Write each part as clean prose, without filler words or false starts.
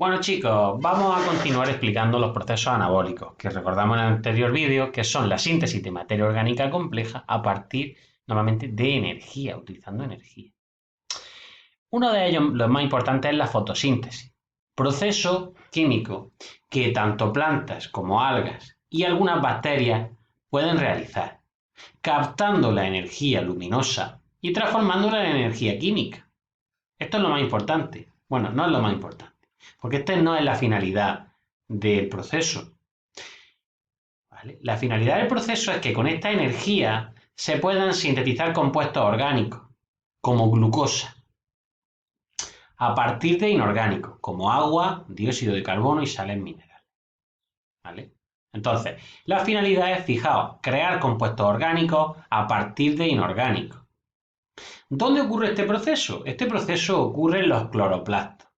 Bueno chicos, vamos a continuar explicando los procesos anabólicos, que recordamos en el anterior vídeo, que son la síntesis de materia orgánica compleja a partir normalmente de energía, utilizando energía. Uno de ellos, los más importantes, es la fotosíntesis, proceso químico que tanto plantas como algas y algunas bacterias pueden realizar, captando la energía luminosa y transformándola en energía química. Esto es lo más importante. Bueno, no es lo más importante, porque esta no es la finalidad del proceso. ¿Vale? La finalidad del proceso es que con esta energía se puedan sintetizar compuestos orgánicos, como glucosa, a partir de inorgánicos, como agua, dióxido de carbono y sales minerales. ¿Vale? Entonces, la finalidad es, fijaos, crear compuestos orgánicos a partir de inorgánicos. ¿Dónde ocurre este proceso? Este proceso ocurre en los cloroplastos.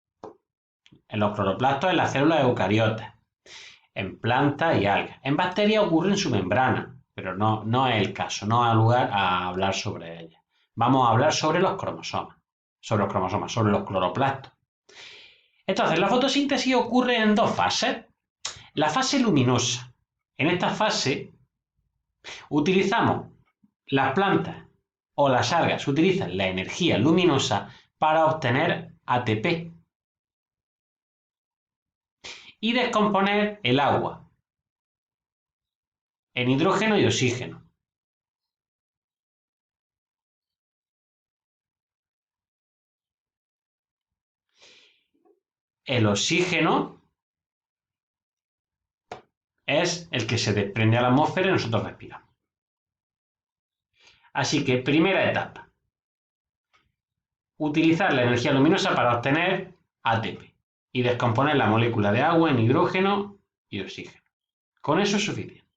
En los cloroplastos en las células eucariotas, en plantas y algas. En bacterias ocurre en su membrana, pero no es el caso, no da lugar a hablar sobre ella. Vamos a hablar sobre los cromosomas, sobre los cloroplastos. Entonces, la fotosíntesis ocurre en dos fases. La fase luminosa. En esta fase utilizamos las plantas o las algas utilizan la energía luminosa para obtener ATP y descomponer el agua en hidrógeno y oxígeno. El oxígeno es el que se desprende a la atmósfera y nosotros respiramos. Así que, primera etapa, utilizar la energía luminosa para obtener ATP y descomponer la molécula de agua en hidrógeno y oxígeno. Con eso es suficiente.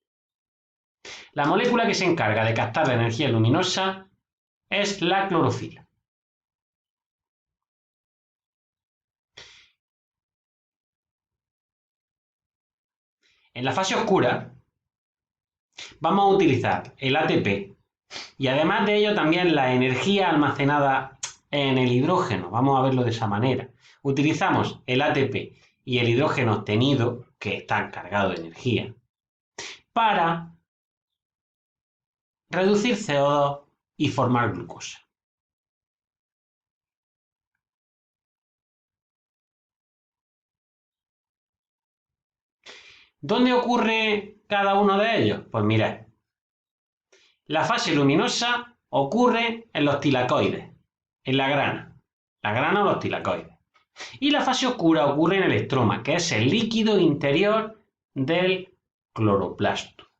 La molécula que se encarga de captar la energía luminosa es la clorofila. En la fase oscura vamos a utilizar el ATP y además de ello también la energía almacenada en el hidrógeno. Vamos a verlo de esa manera. Utilizamos el ATP y el hidrógeno obtenido, que está cargado de energía, para reducir CO2 y formar glucosa. ¿Dónde ocurre cada uno de ellos? Pues mirad, la fase luminosa ocurre en los tilacoides, en la grana o los tilacoides. Y la fase oscura ocurre en el estroma, que es el líquido interior del cloroplasto.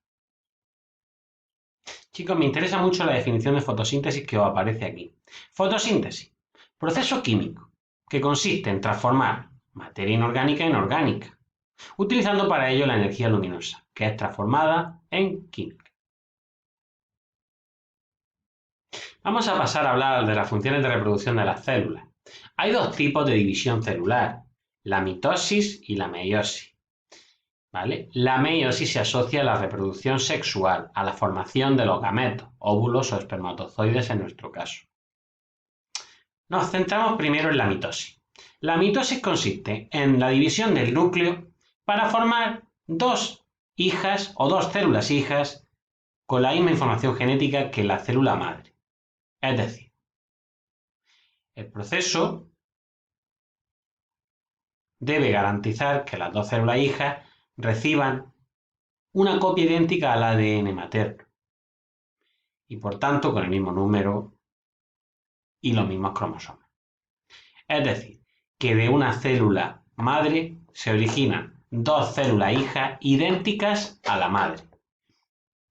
Chicos, me interesa mucho la definición de fotosíntesis que os aparece aquí. Fotosíntesis, proceso químico, que consiste en transformar materia inorgánica en orgánica, utilizando para ello la energía luminosa, que es transformada en química. Vamos a pasar a hablar de las funciones de reproducción de las células. Hay dos tipos de división celular, la mitosis y la meiosis. ¿Vale? La meiosis se asocia a la reproducción sexual, a la formación de los gametos, óvulos o espermatozoides en nuestro caso. Nos centramos primero en la mitosis. La mitosis consiste en la división del núcleo para formar dos hijas o dos células hijas con la misma información genética que la célula madre. Es decir, el proceso debe garantizar que las dos células hijas reciban una copia idéntica al ADN materno y por tanto con el mismo número y los mismos cromosomas. Es decir, que de una célula madre se originan dos células hijas idénticas a la madre.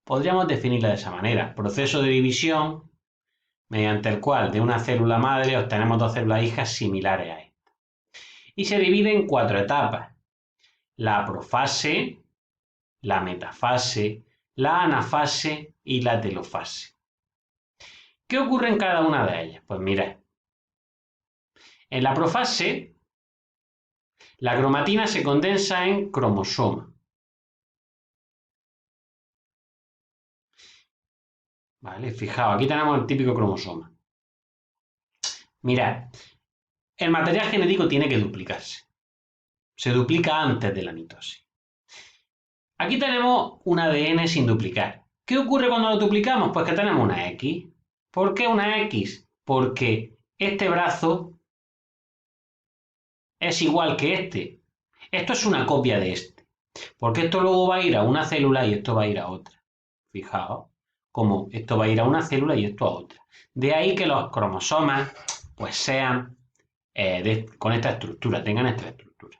Podríamos definirla de esa manera, proceso de división mediante el cual de una célula madre obtenemos dos células hijas similares a esta. Y se divide en 4 etapas: la profase, la metafase, la anafase y la telofase. ¿Qué ocurre en cada una de ellas? Pues mirad, en la profase la cromatina se condensa en cromosoma. ¿Vale? Fijaos, aquí tenemos el típico cromosoma. Mirad, el material genético tiene que duplicarse. Se duplica antes de la mitosis. Aquí tenemos un ADN sin duplicar. ¿Qué ocurre cuando lo duplicamos? Pues que tenemos una X. ¿Por qué una X? Porque este brazo es igual que este. Esto es una copia de este. Porque esto luego va a ir a una célula y esto va a ir a otra. Fijaos, como esto va a ir a una célula y esto a otra. De ahí que los cromosomas pues sean con esta estructura, tengan esta estructura.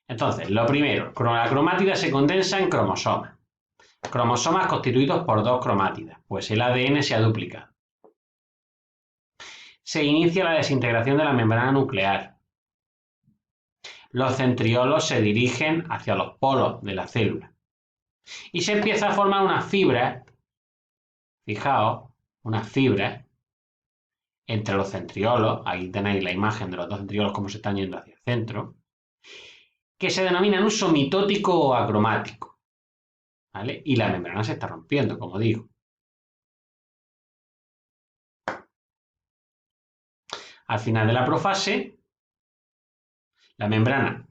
Entonces, lo primero, la cromátida se condensa en cromosomas. Cromosomas constituidos por dos cromátidas, pues el ADN se ha duplicado. Se inicia la desintegración de la membrana nuclear. Los centriolos se dirigen hacia los polos de la célula. Y se empieza a formar una fibra, fijaos, una fibra entre los centriolos, ahí tenéis la imagen de los dos centriolos como se están yendo hacia el centro, que se denominan uso mitótico o acromático, ¿vale? Y la membrana se está rompiendo, como digo. Al final de la profase, la membrana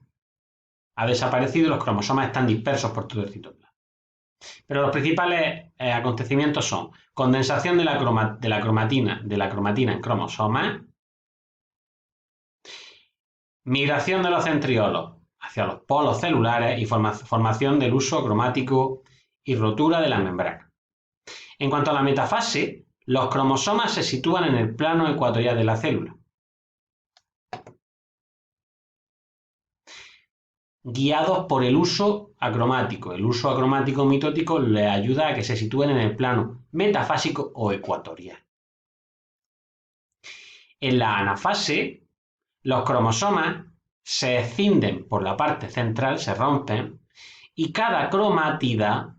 ha desaparecido y los cromosomas están dispersos por todo el citoplasma. Pero los principales acontecimientos son condensación de la cromatina en cromosomas, migración de los centriolos hacia los polos celulares y formación del uso cromático y rotura de la membrana. En cuanto a la metafase, los cromosomas se sitúan en el plano ecuatorial de la célula, guiados por el uso acromático. El uso acromático mitótico les ayuda a que se sitúen en el plano metafásico o ecuatorial. En la anafase, los cromosomas se escinden por la parte central, se rompen, y cada cromátida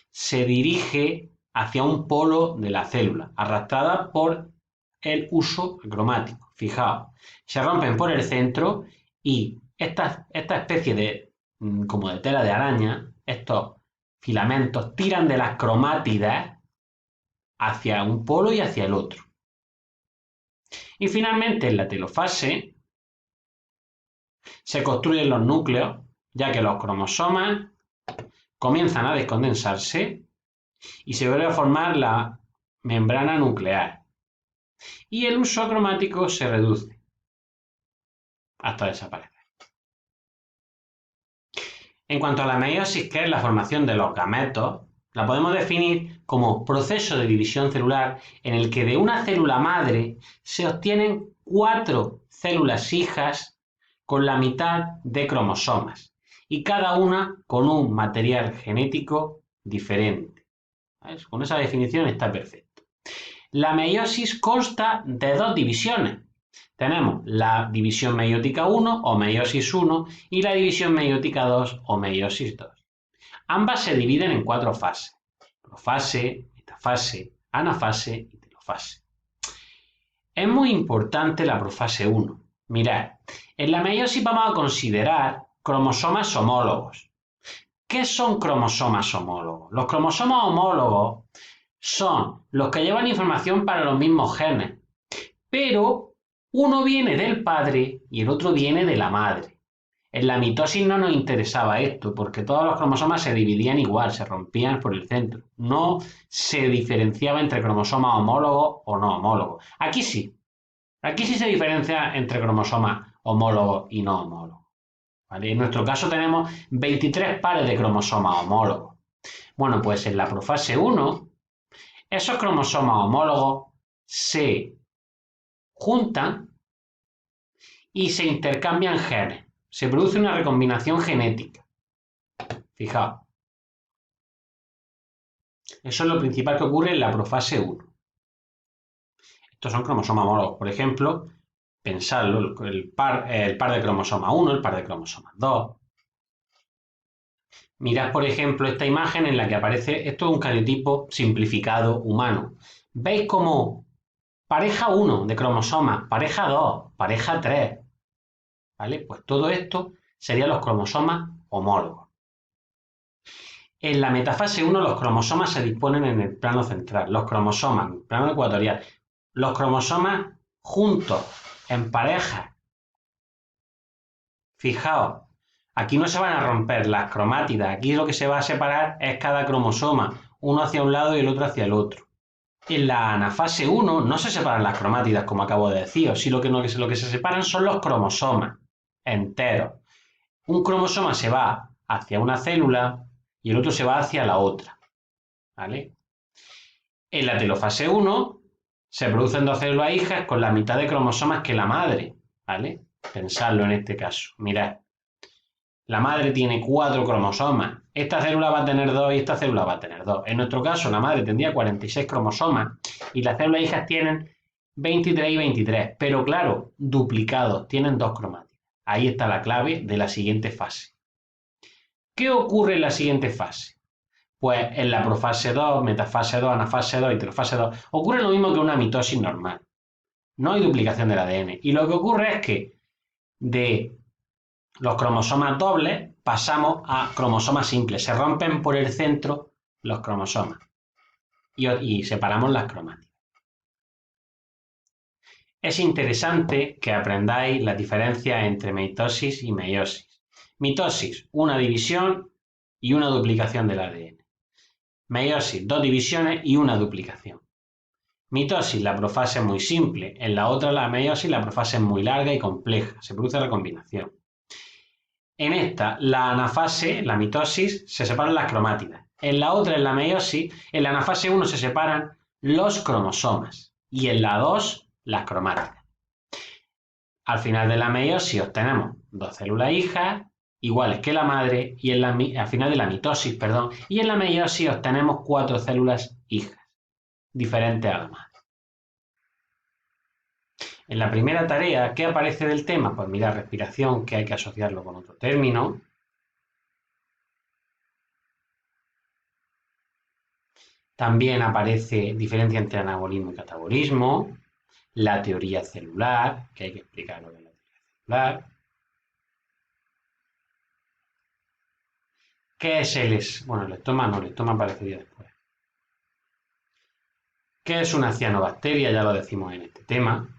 se dirige hacia un polo de la célula, arrastrada por el uso acromático. Fijaos, se rompen por el centro y esta especie de, como de tela de araña, estos filamentos tiran de las cromátidas hacia un polo y hacia el otro. Y finalmente en la telofase se construyen los núcleos, ya que los cromosomas comienzan a descondensarse y se vuelve a formar la membrana nuclear. Y el uso cromático se reduce hasta desaparecer. En cuanto a la meiosis, que es la formación de los gametos, la podemos definir como proceso de división celular en el que de una célula madre se obtienen 4 células hijas con la mitad de cromosomas y cada una con un material genético diferente. ¿Ves? Con esa definición está perfecto. La meiosis consta de 2 divisiones. Tenemos la división meiótica 1 o meiosis 1 y la división meiótica 2 o meiosis 2. Ambas se dividen en 4 fases: profase, metafase, anafase y telofase. Es muy importante la profase 1. Mirad, en la meiosis vamos a considerar cromosomas homólogos. ¿Qué son cromosomas homólogos? Los cromosomas homólogos son los que llevan información para los mismos genes, pero uno viene del padre y el otro viene de la madre. En la mitosis no nos interesaba esto, porque todos los cromosomas se dividían igual, se rompían por el centro. No se diferenciaba entre cromosomas homólogos o no homólogos. Aquí sí. Aquí sí se diferencia entre cromosomas homólogos y no homólogos. ¿Vale? En nuestro caso tenemos 23 pares de cromosomas homólogos. Bueno, pues en la profase 1, esos cromosomas homólogos se juntan y se intercambian genes. Se produce una recombinación genética. Fijaos. Eso es lo principal que ocurre en la profase 1. Estos son cromosomas homólogos. Por ejemplo, pensadlo, el par de cromosoma 1, el par de cromosoma 2. Mirad, por ejemplo, esta imagen en la que aparece, esto es un cariotipo simplificado humano. ¿Veis cómo pareja 1 de cromosomas, pareja 2, pareja 3? ¿Vale? Pues todo esto serían los cromosomas homólogos. En la metafase 1 los cromosomas se disponen en el plano central, los cromosomas en el plano ecuatorial, los cromosomas juntos, en pareja. Fijaos, aquí no se van a romper las cromátidas, aquí lo que se va a separar es cada cromosoma, uno hacia un lado y el otro hacia el otro. En la anafase 1 no se separan las cromátidas, como acabo de decir, sino que lo que se separan son los cromosomas enteros. Un cromosoma se va hacia una célula y el otro se va hacia la otra, ¿vale? En la telofase 1 se producen dos células hijas con la mitad de cromosomas que la madre, ¿vale? Pensadlo en este caso. Mirad, la madre tiene 4 cromosomas. Esta célula va a tener 2 y esta célula va a tener 2. En nuestro caso, la madre tendría 46 cromosomas y las células hijas tienen 23 y 23. Pero claro, duplicados, tienen 2 cromátidas. Ahí está la clave de la siguiente fase. ¿Qué ocurre en la siguiente fase? Pues en la profase 2, metafase 2, anafase 2 y telofase 2 ocurre lo mismo que una mitosis normal. No hay duplicación del ADN. Y lo que ocurre es que de los cromosomas dobles pasamos a cromosomas simples. Se rompen por el centro los cromosomas y separamos las cromátidas. Es interesante que aprendáis la diferencia entre mitosis y meiosis. Mitosis, una división y una duplicación del ADN. Meiosis, 2 divisiones y una duplicación. Mitosis, la profase es muy simple. En la otra, la meiosis, la profase es muy larga y compleja. Se produce recombinación. En esta, la anafase, la mitosis, se separan las cromátidas. En la otra, en la meiosis, en la anafase 1 se separan los cromosomas. Y en la 2, las cromátidas. Al final de la meiosis obtenemos 2 células hijas iguales que la madre y al final de la mitosis, y en la meiosis obtenemos 4 células hijas diferentes a la madre. En la primera tarea, ¿qué aparece del tema? Pues mira, respiración, que hay que asociarlo con otro término. También aparece diferencia entre anabolismo y catabolismo, la teoría celular, que hay que explicar lo que es la teoría celular. ¿Qué es el estoma? No, el estoma aparecería después. ¿Qué es una cianobacteria? Ya lo decimos en este tema.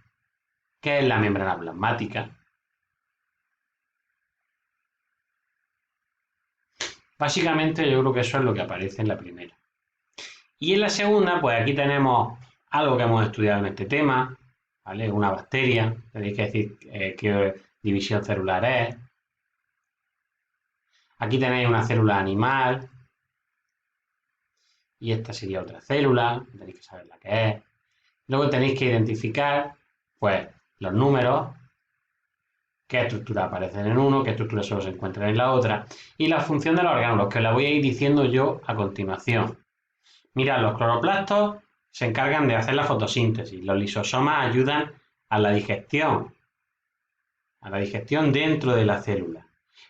¿Qué es la membrana plasmática? Básicamente yo creo que eso es lo que aparece en la primera. Y en la segunda, pues aquí tenemos algo que hemos estudiado en este tema, ¿vale? Una bacteria, tenéis que decir qué división celular es. Aquí tenéis una célula animal y esta sería otra célula, tenéis que saber la que es. Luego tenéis que identificar, pues, los números, qué estructuras aparecen en uno, qué estructuras solo se encuentran en la otra, y la función de los orgánulos, que la voy a ir diciendo yo a continuación. Mirad, los cloroplastos se encargan de hacer la fotosíntesis, los lisosomas ayudan a la digestión dentro de la célula.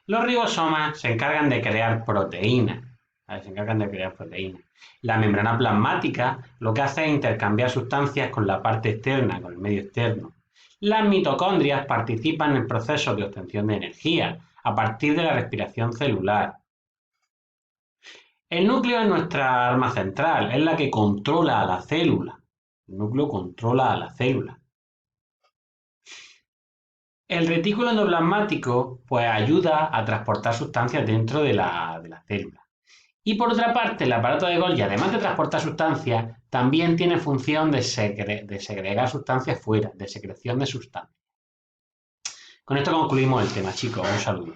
Los ribosomas se encargan de crear proteínas, La membrana plasmática lo que hace es intercambiar sustancias con la parte externa, con el medio externo. Las mitocondrias participan en procesos de obtención de energía a partir de la respiración celular. El núcleo es nuestra arma central, es la que controla a la célula. El núcleo controla a la célula. El retículo endoplasmático pues, ayuda a transportar sustancias dentro de la célula. Y por otra parte, el aparato de Golgi, además de transportar sustancias, también tiene función de segregar sustancias fuera, de secreción de sustancias. Con esto concluimos el tema, chicos. Un saludo.